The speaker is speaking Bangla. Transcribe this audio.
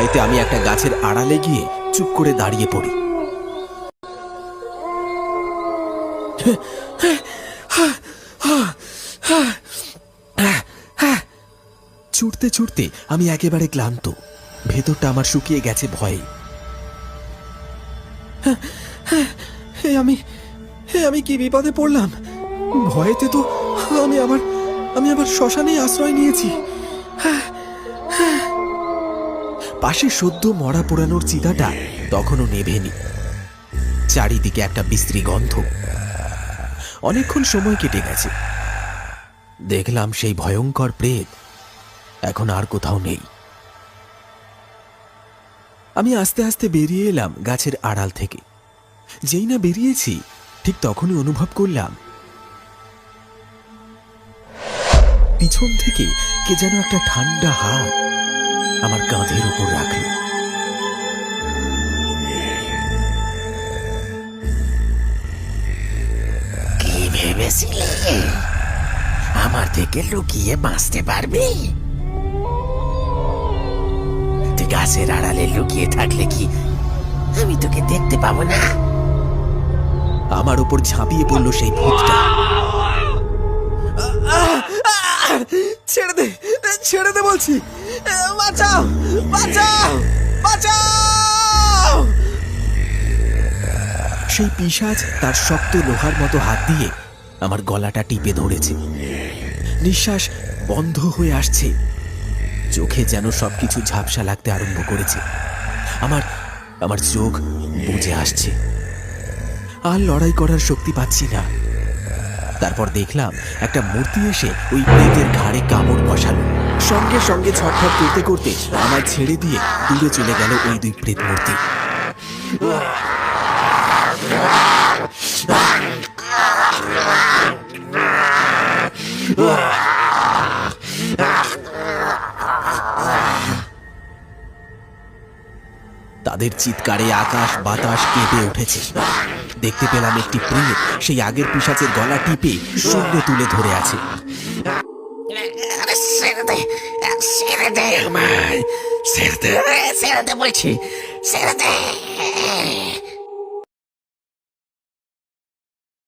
ভয়েতে আমি একটা গাছের আড়ালে গিয়ে চুপ করে দাঁড়িয়ে পড়ি। ছুটতে ছুটতে আমি একেবারে ক্লান্ত, ভেতরটা আমার শুকিয়ে গেছে ভয়ে। আমি কি বিপদে পড়লাম? ভয়েতে তো আমি আবার শ্মশানে আশ্রয় নিয়েছি। পাশে সদ্য মরা পোড়ানোর চিতাটা তখনও নেভেনি। চারিদিকে একটা বিশ্রী গন্ধ। অনেকক্ষণ সময় কেটে গেছে। দেখলাম সেই ভয়ঙ্কর প্রেত এখন আর কোথাও নেই। আমি আস্তে আস্তে বেরিয়ে এলাম গাছের আড়াল থেকে। যেই না বেরিয়েছি ঠিক তখনই অনুভব করলাম পিছন থেকে কে যেন একটা ঠান্ডা হাত আমার কাঁধের উপর রাখল। কি ভেবেছিলে আমার থেকে লুকিয়ে বাঁচতে পারবি? তুই গাছের আড়ালে লুকিয়ে থাকলে কি আমি তোকে দেখতে পাবো না? আমার উপর ঝাঁপিয়ে পড়ল সেই ভূতটা। ছেড়ে দে, ছেড়ে দে বলছি, বাঁচাও, বাঁচাও, বাঁচাও! সেই পিশাচ তার শক্ত লোহার মতো হাত দিয়ে আমার গলাটা টিপে ধরেছে। নিঃশ্বাস বন্ধ হয়ে আসছে, চোখে যেন সবকিছু ঝাপসা লাগতে আরম্ভ করেছে। আমার চোখ বুজে আসছে, আর লড়াই করার শক্তি পাচ্ছি না। তারপর দেখলাম একটা মূর্তি এসে ওই প্রেতের ঘাড়ে কামড় বসালো। সঙ্গে সঙ্গে ছটফট করতে করতে আমায় ছেড়ে দিয়ে দূরে চলে গেল ওই দুই প্রেত মূর্তি। তাদের চিৎকারে আকাশ বাতাস কেঁপে উঠেছে। দেখতে পেলাম একটি প্রেত সেই আগের পিশাচের গলা টিপে শূন্যে তুলে ধরে আছে। ছেড়ে দে, ছেড়ে দে আমায়, ছেড়ে দে, ছেড়ে দে বলছি, ছেড়ে দে।